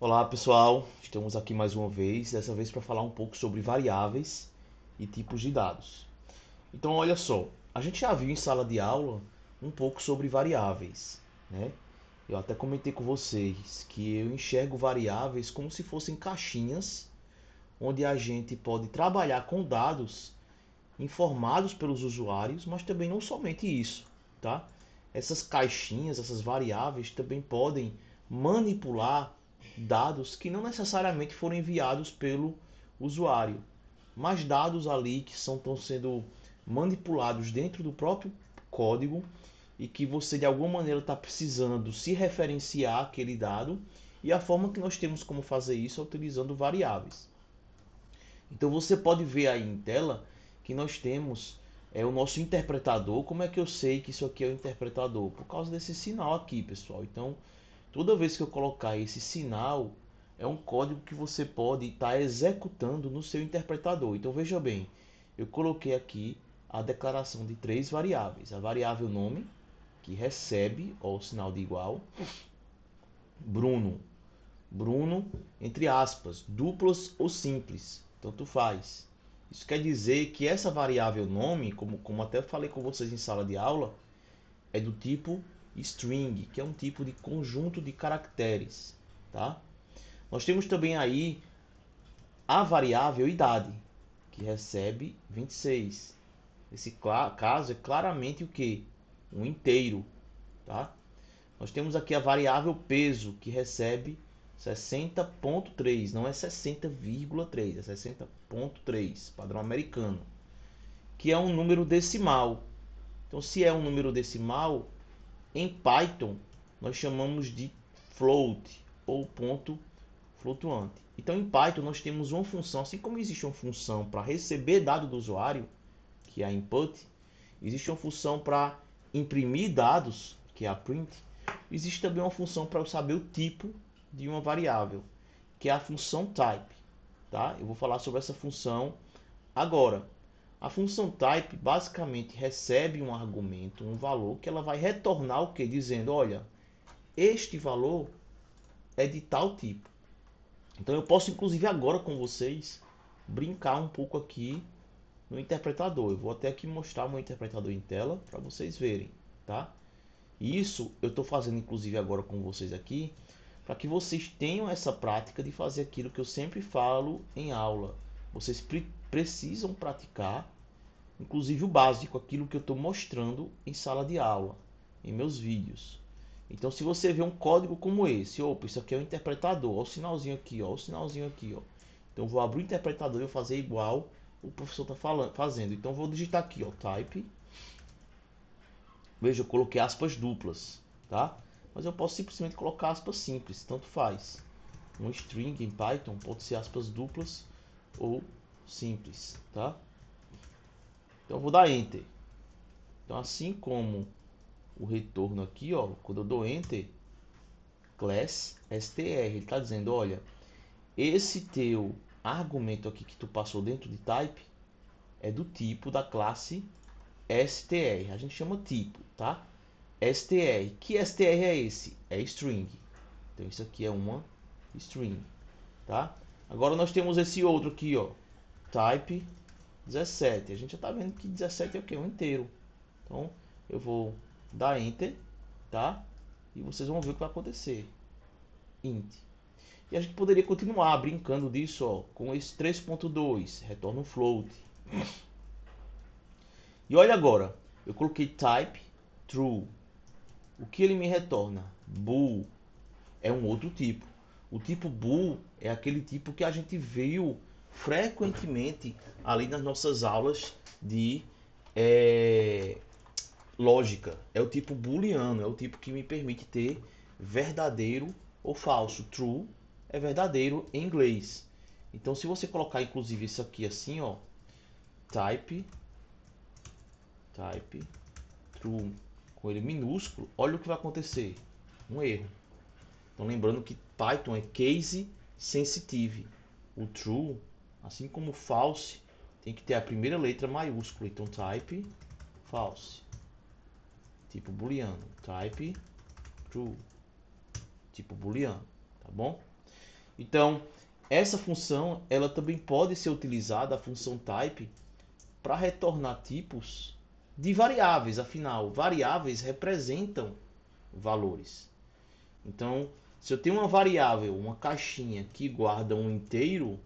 Olá pessoal, estamos aqui mais uma vez, dessa vez para falar um pouco sobre variáveis e tipos de dados. Então olha só, a gente já viu em sala de aula um pouco sobre variáveis, né? Eu até comentei com vocês que eu enxergo variáveis como se fossem caixinhas onde a gente pode trabalhar com dados informados pelos usuários, mas também não somente isso, tá? Essas caixinhas, essas variáveis também podem manipular dados que não necessariamente foram enviados pelo usuário, mas dados ali que estão sendo manipulados dentro do próprio código e que você de alguma maneira está precisando se referenciar aquele dado, e a forma que nós temos como fazer isso é utilizando variáveis. Então você pode ver aí em tela que nós temos o nosso interpretador. Como é que eu sei que isso aqui é o interpretador? Por causa desse sinal aqui, pessoal. Então, toda vez que eu colocar esse sinal, é um código que você pode estar executando no seu interpretador. Então veja bem, eu coloquei aqui a declaração de três variáveis. A variável nome, que recebe o sinal de igual. Bruno, Bruno, entre aspas, duplas ou simples, tanto faz. Isso quer dizer que essa variável nome, como até falei com vocês em sala de aula, é do tipo string, que é um tipo de conjunto de caracteres, tá? Nós temos também aí a variável idade, que recebe 26. Nesse caso é claramente o que? Um inteiro, tá? Nós temos aqui a variável peso, que recebe 60,3, não é 60,3, é 60,3, padrão americano, que é um número decimal. Então, se é um número decimal, em Python nós chamamos de float ou ponto flutuante. Então, em Python nós temos uma função, assim como existe uma função para receber dado do usuário, que é a input, existe uma função para imprimir dados, que é a print. Existe também uma função para eu saber o tipo de uma variável, que é a função type, tá? Eu vou falar sobre essa função agora. A função type basicamente recebe um argumento, um valor, que ela vai retornar o que? Dizendo, olha, este valor é de tal tipo. Então eu posso inclusive agora com vocês brincar um pouco aqui no interpretador. Eu vou até aqui mostrar o meu interpretador em tela para vocês verem, tá? Isso eu estou fazendo inclusive agora com vocês aqui, para que vocês tenham essa prática de fazer aquilo que eu sempre falo em aula. Vocês precisam praticar, inclusive o básico, aquilo que eu estou mostrando em sala de aula, em meus vídeos. Então, se você vê um código como esse, opa, isso aqui é um interpretador, olha o sinalzinho aqui, ó, o sinalzinho aqui, ó. Então, eu vou abrir o interpretador e vou fazer igual o professor está fazendo. Então, eu vou digitar aqui, ó, type. Veja, eu coloquei aspas duplas, tá? Mas eu posso simplesmente colocar aspas simples, tanto faz. Um string em Python pode ser aspas duplas ou simples, tá? Então eu vou dar Enter. Então assim como o retorno aqui, ó, quando eu dou Enter, class str, ele está dizendo, olha, esse teu argumento aqui que tu passou dentro de type é do tipo da classe str. A gente chama tipo, tá? str. Que str é esse? É string. Então isso aqui é uma string, tá? Agora nós temos esse outro aqui, ó, type 17. A gente já está vendo que 17 é o que? Um inteiro. Então eu vou dar enter, tá? E vocês vão ver o que vai acontecer. Int. E a gente poderia continuar brincando disso, ó, com esse 3.2, retorna um float. E olha agora, eu coloquei type true. O que ele me retorna? Bool. É um outro tipo. O tipo bool é aquele tipo que a gente viu frequentemente ali nas nossas aulas de lógica. É o tipo booleano, é o tipo que me permite ter verdadeiro ou falso. True é verdadeiro em inglês. Então, se você colocar inclusive isso aqui assim, ó, type true com ele minúsculo, olha o que vai acontecer. Um erro. Então, lembrando que Python é case sensitive. O true, assim como o false, tem que ter a primeira letra maiúscula. Então, type false. Tipo booleano. Type true. Tipo booleano, tá bom? Então, essa função ela também pode ser utilizada, a função type, para retornar tipos de variáveis. Afinal, variáveis representam valores. Então, se eu tenho uma variável, uma caixinha que guarda um inteiro,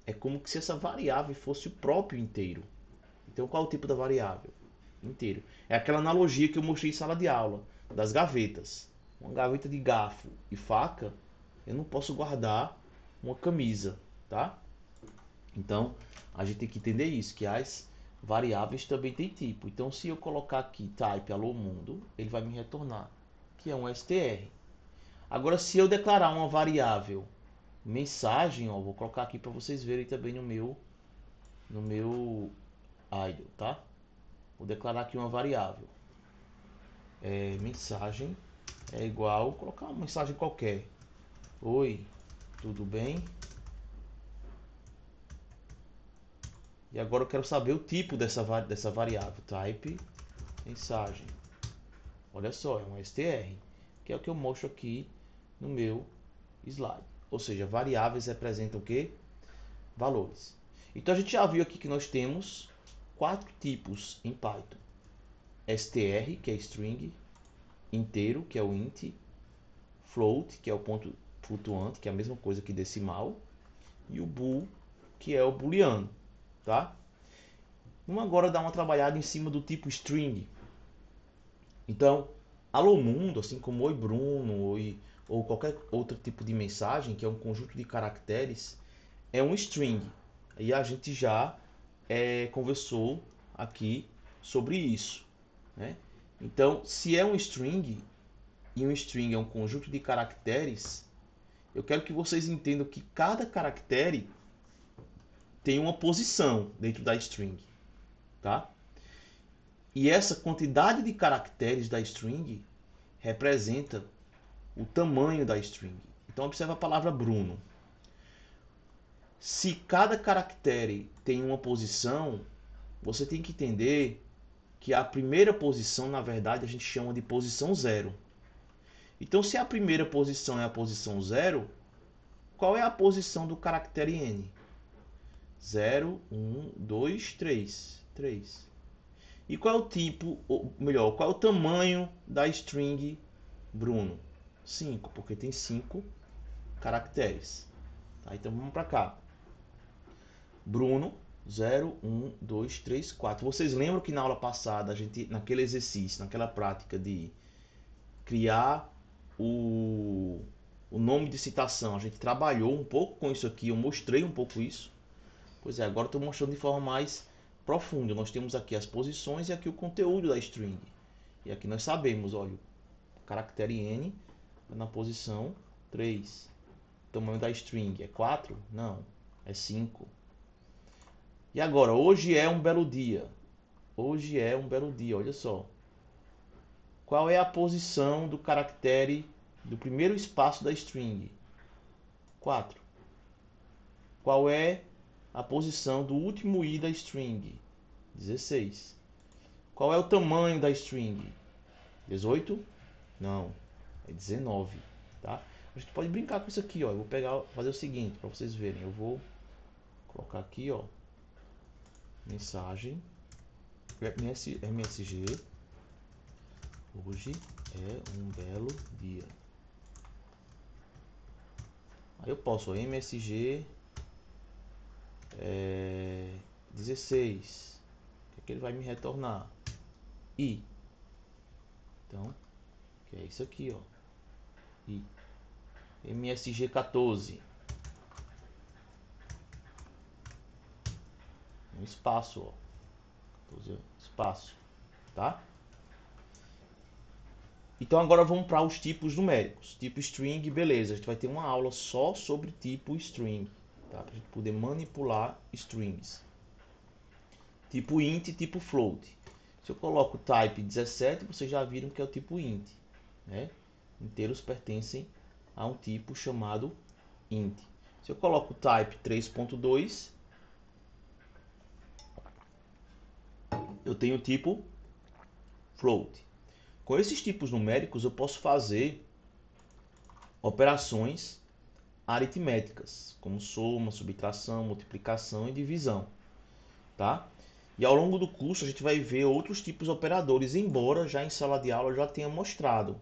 é como se essa variável fosse o próprio inteiro. Então, qual é o tipo da variável? Inteiro. É aquela analogia que eu mostrei em sala de aula, das gavetas. Uma gaveta de garfo e faca, eu não posso guardar uma camisa, tá? Então, a gente tem que entender isso, que as variáveis também têm tipo. Então, se eu colocar aqui type alô mundo, ele vai me retornar, que é um str. Agora, se eu declarar uma variável mensagem, ó, vou colocar aqui para vocês verem também no meu idle, tá? Vou declarar aqui uma variável. Mensagem é igual, vou colocar uma mensagem qualquer. Oi, tudo bem? E agora eu quero saber o tipo dessa variável. Type mensagem. Olha só, é um str, que é o que eu mostro aqui no meu slide. Ou seja, variáveis representam o quê? Valores. Então a gente já viu aqui que nós temos 4 tipos em Python. str, que é string, inteiro, que é o int, float, que é o ponto flutuante, que é a mesma coisa que decimal, e o bool, que é o booleano, tá? Vamos agora dar uma trabalhada em cima do tipo string. Então, alô mundo, assim como oi Bruno, oi, ou qualquer outro tipo de mensagem, que é um conjunto de caracteres, é um string. E a gente já conversou aqui sobre isso, né? Então, se é um string, e um string é um conjunto de caracteres, eu quero que vocês entendam que cada caractere tem uma posição dentro da string, tá? E essa quantidade de caracteres da string representa o tamanho da string. Então observe a palavra Bruno. Se cada caractere tem uma posição, você tem que entender que a primeira posição, na verdade, a gente chama de posição zero. Então, se a primeira posição é a posição zero, qual é a posição do caractere n? 0, 1, 2, 3. 3. E qual é o tipo, ou melhor, qual é o tamanho da string Bruno? 5, porque tem 5 caracteres. Tá? Então vamos para cá. Bruno, 0, 1, 2, 3, 4. Vocês lembram que na aula passada, a gente, naquele exercício, naquela prática de criar o nome de citação, a gente trabalhou um pouco com isso aqui, eu mostrei um pouco isso. Pois é, agora estou mostrando de forma mais profunda. Nós temos aqui as posições e aqui o conteúdo da string. E aqui nós sabemos, olha, o caractere n na posição 3. O tamanho da string é 4? Não, é 5. E agora, hoje é um belo dia. Hoje é um belo dia, olha só. Qual é a posição do caractere do primeiro espaço da string? 4. Qual é a posição do último i da string? 16. Qual é o tamanho da string? 18? Não, é 19, tá? A gente pode brincar com isso aqui, ó. Eu vou pegar, fazer o seguinte, para vocês verem. Eu vou colocar aqui, ó, mensagem MSG. Hoje é um belo dia. Aí eu posso, ó, MSG 16. O que é que ele vai me retornar? I. Então, que é isso aqui, ó. I. MSG 14. Um espaço, ó. 14, espaço, tá? Então agora vamos para os tipos numéricos. Tipo string, beleza. A gente vai ter uma aula só sobre tipo string, tá? Para a gente poder manipular strings. Tipo int e tipo float. Se eu coloco type 17, vocês já viram que é o tipo int, né? Inteiros pertencem a um tipo chamado int. Se eu coloco type 3.2, eu tenho o tipo float. Com esses tipos numéricos eu posso fazer operações aritméticas, como soma, subtração, multiplicação e divisão, tá? E ao longo do curso a gente vai ver outros tipos de operadores, embora já em sala de aula eu já tenha mostrado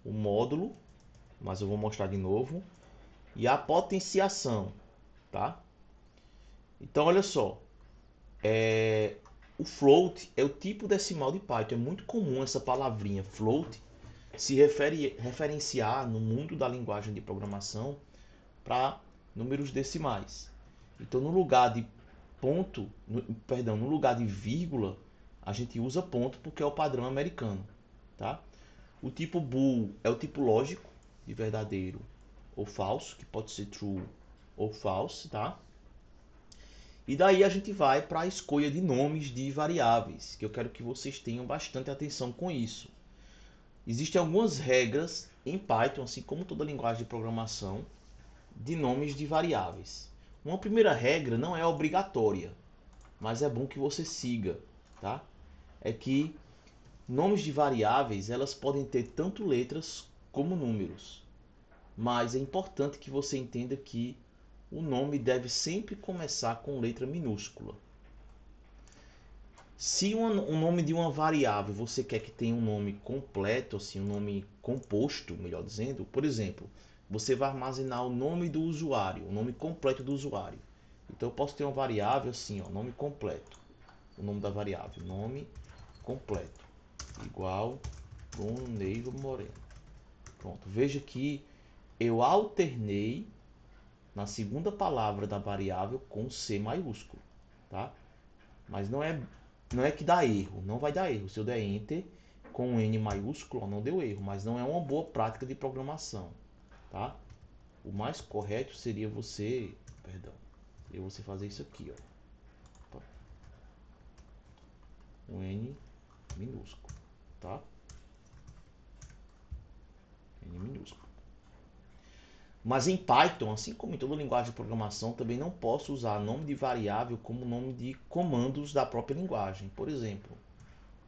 o módulo, mas eu vou mostrar de novo, e a potenciação, tá? Então olha só, o float é o tipo decimal de Python. É muito comum essa palavrinha float se referenciar no mundo da linguagem de programação para números decimais. Então, no lugar de ponto, no lugar de vírgula, a gente usa ponto porque é o padrão americano, tá? O tipo bool é o tipo lógico de verdadeiro ou falso, que pode ser true ou false, tá? E daí a gente vai para a escolha de nomes de variáveis, que eu quero que vocês tenham bastante atenção com isso. Existem algumas regras em Python, assim como toda linguagem de programação, de nomes de variáveis. Uma primeira regra não é obrigatória, mas é bom que você siga, tá? É que nomes de variáveis, elas podem ter tanto letras como números, mas é importante que você entenda que o nome deve sempre começar com letra minúscula. Se um nome de uma variável você quer que tenha um nome completo, assim, um nome composto, melhor dizendo, por exemplo, você vai armazenar o nome do usuário, o nome completo do usuário. Então eu posso ter uma variável assim, ó, nome completo, o nome da variável, nome completo, igual Bruno Neiva Moreno. Pronto, veja que eu alternei na segunda palavra da variável com C maiúsculo, tá? Mas não é que dá erro, não vai dar erro. Se eu der Enter com um N maiúsculo, não deu erro, mas não é uma boa prática de programação, tá? O mais correto seria você fazer isso aqui, ó. Um N minúsculo, tá? N minúsculo. Mas em Python, assim como em toda linguagem de programação, também não posso usar nome de variável como nome de comandos da própria linguagem. Por exemplo,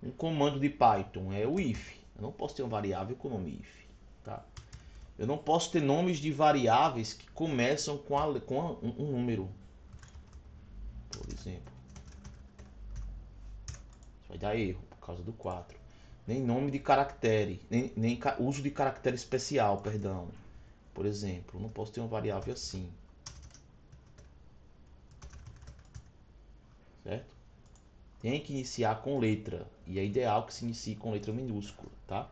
um comando de Python é o if. Eu não posso ter uma variável com o nome if, tá? Eu não posso ter nomes de variáveis que começam com um número. Por exemplo, isso vai dar erro por causa do 4. Nem nome de caractere, nem uso de caractere especial, perdão. Por exemplo, eu não posso ter uma variável assim, certo? Tem que iniciar com letra, e é ideal que se inicie com letra minúscula, tá?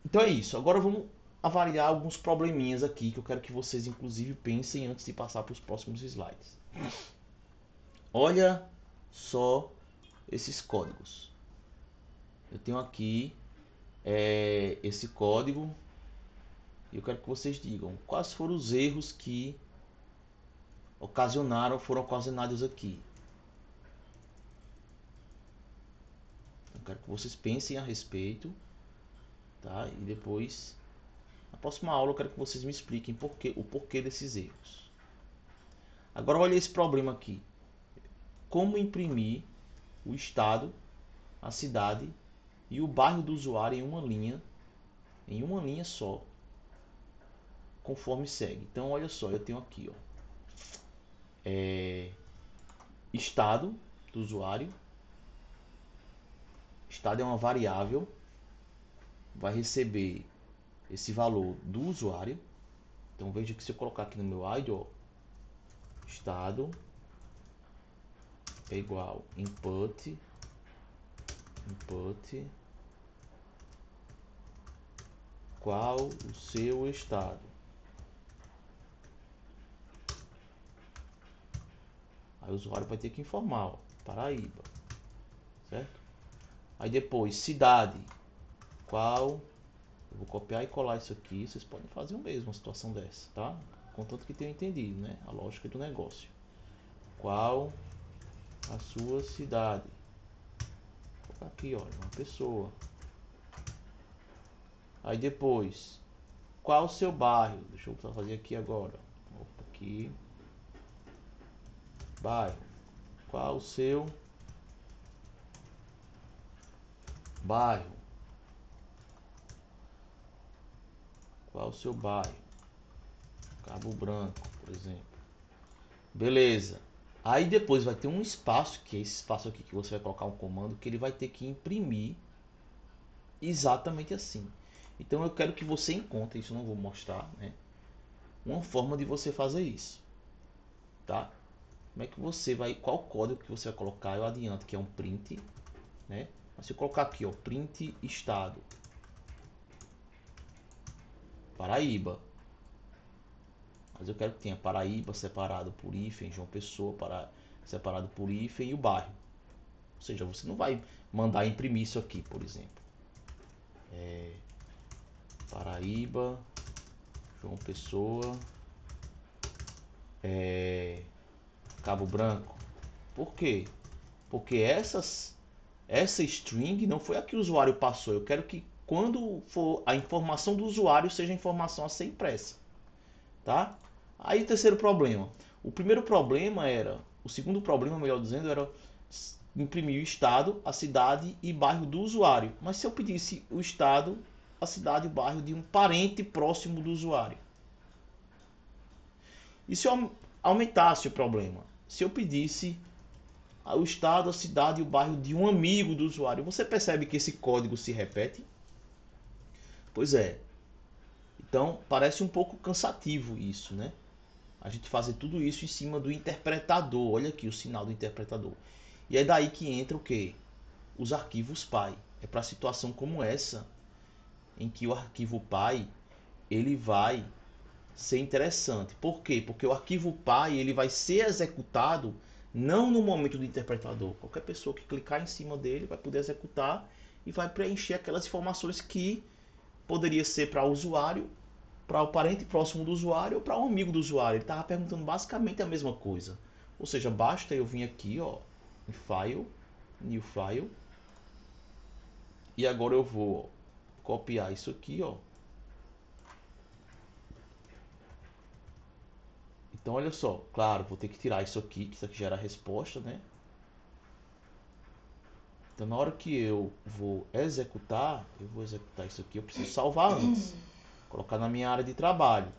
Então é isso. Agora vamos avaliar alguns probleminhas aqui que eu quero que vocês inclusive pensem antes de passar para os próximos slides. Olha só esses códigos. Eu tenho aqui esse código e eu quero que vocês digam quais foram os erros que foram ocasionados aqui. Eu quero que vocês pensem a respeito, tá? E depois, na próxima aula, eu quero que vocês me expliquem o porquê desses erros. Agora olha esse problema aqui. Como imprimir o estado, a cidade e o bairro do usuário em uma linha só, conforme segue. Então olha só, eu tenho aqui, ó, estado do usuário. Estado é uma variável, vai receber esse valor do usuário. Então veja que se eu colocar aqui no meu ID, ó, estado é igual input qual o seu estado. Aí o usuário vai ter que informar, ó, Paraíba, certo? Aí depois cidade, qual, eu vou copiar e colar isso aqui, vocês podem fazer o mesmo, uma situação dessa, tá? Contanto que tenham entendido, né? A lógica do negócio. Qual a sua cidade? Vou colocar aqui, olha, uma pessoa. Aí depois, qual o seu bairro? Deixa eu fazer aqui agora. Opa, aqui. Bairro. Qual o seu bairro? Qual é o seu bairro? Cabo Branco, por exemplo. Beleza. Aí depois vai ter um espaço, que é esse espaço aqui que você vai colocar um comando, que ele vai ter que imprimir exatamente assim. Então eu quero que você encontre, isso eu não vou mostrar, né? Uma forma de você fazer isso, tá? Como é que você vai, qual código que você vai colocar? Eu adianto que é um print, né? Mas se eu colocar aqui, ó, print estado Paraíba. Mas eu quero que tenha Paraíba separado por hífen, João Pessoa separado por hífen e o bairro. Ou seja, você não vai mandar imprimir isso aqui, por exemplo. Paraíba, João Pessoa, Cabo Branco. Por quê? Porque essa string não foi a que o usuário passou. Eu quero que quando for a informação do usuário seja a informação a ser impressa, tá? Aí o terceiro problema. O primeiro problema era, o segundo problema, melhor dizendo, era imprimir o estado, a cidade e bairro do usuário. Mas se eu pedisse o estado, a cidade e o bairro de um parente próximo do usuário? E se eu aumentasse o problema? Se eu pedisse o estado, a cidade e o bairro de um amigo do usuário, você percebe que esse código se repete? Pois é. Então parece um pouco cansativo isso, né? A gente fazer tudo isso em cima do interpretador. Olha aqui o sinal do interpretador. E é daí que entra o quê? Os arquivos PY. É para situação como essa, em que o arquivo PY ele vai ser interessante. Por quê? Porque o arquivo PY ele vai ser executado não no momento do interpretador. Qualquer pessoa que clicar em cima dele vai poder executar e vai preencher aquelas informações que poderia ser para o usuário, para o parente próximo do usuário ou para um amigo do usuário. Ele estava perguntando basicamente a mesma coisa. Ou seja, basta eu vir aqui, ó, em File, New File, e agora eu vou ó, copiar isso aqui, ó. Então olha só, claro, vou ter que tirar isso aqui, que isso aqui gera a resposta, né? Então na hora que eu vou executar isso aqui, eu preciso salvar antes. Colocar na minha área de trabalho,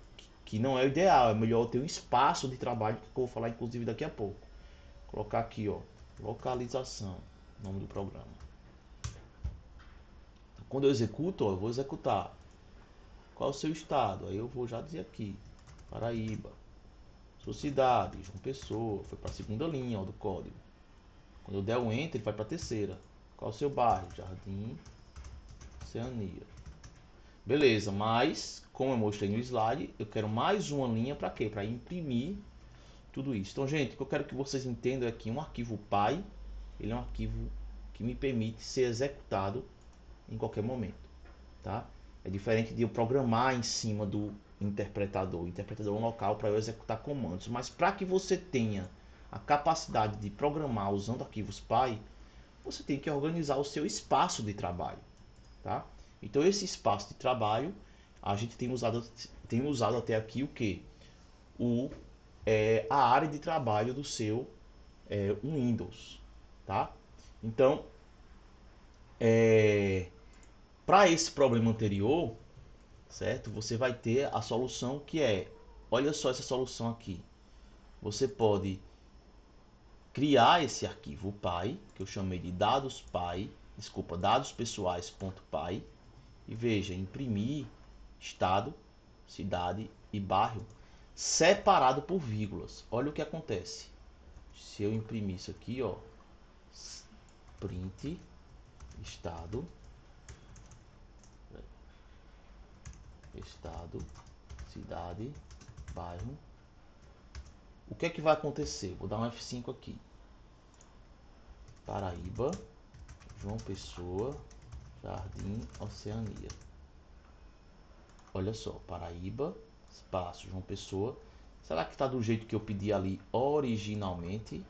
que não é o ideal, é melhor eu ter um espaço de trabalho, que eu vou falar inclusive daqui a pouco. Colocar aqui, ó, localização, nome do programa. Quando eu executo, ó, eu vou executar. Qual é o seu estado? Aí eu vou já dizer aqui, Paraíba. Sua cidade, João Pessoa, foi para a segunda linha ó, do código. Quando eu der o Enter, ele vai para a terceira. Qual é o seu bairro? Jardim Oceania. Beleza, mas como eu mostrei no slide, eu quero mais uma linha para quê? Para imprimir tudo isso. Então, gente, o que eu quero que vocês entendam é que um arquivo PY, ele é um arquivo que me permite ser executado em qualquer momento, tá? É diferente de eu programar em cima do interpretador. O interpretador é um local para eu executar comandos, mas para que você tenha a capacidade de programar usando arquivos PY, você tem que organizar o seu espaço de trabalho, tá? Então esse espaço de trabalho a gente tem usado até aqui o que? A área de trabalho do seu Windows, tá? Então para esse problema anterior, certo? Você vai ter a solução que é, olha só essa solução aqui. Você pode criar esse arquivo PY, que eu chamei de dados PY, desculpa, dados pessoais.py, e veja, imprimir estado, cidade e bairro separado por vírgulas. Olha o que acontece. Se eu imprimir isso aqui, ó, print estado, cidade, bairro. O que é que vai acontecer? Vou dar um F5 aqui. Paraíba, João Pessoa, Jardim Oceania. Olha só, Paraíba, espaço, João Pessoa. Será que está do jeito que eu pedi ali originalmente?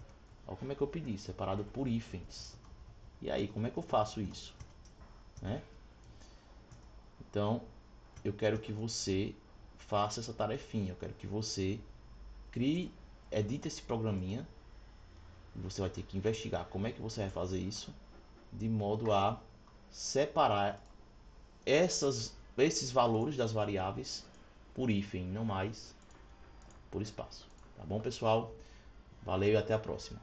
Olha como é que eu pedi, separado por hífens. E aí, como é que eu faço isso? Né? Então, eu quero que você faça essa tarefinha. Eu quero que você crie, edite esse programinha. E você vai ter que investigar como é que você vai fazer isso, de modo a separar essas esses valores das variáveis por hífen, não mais por espaço. Tá bom, pessoal? Valeu e até a próxima.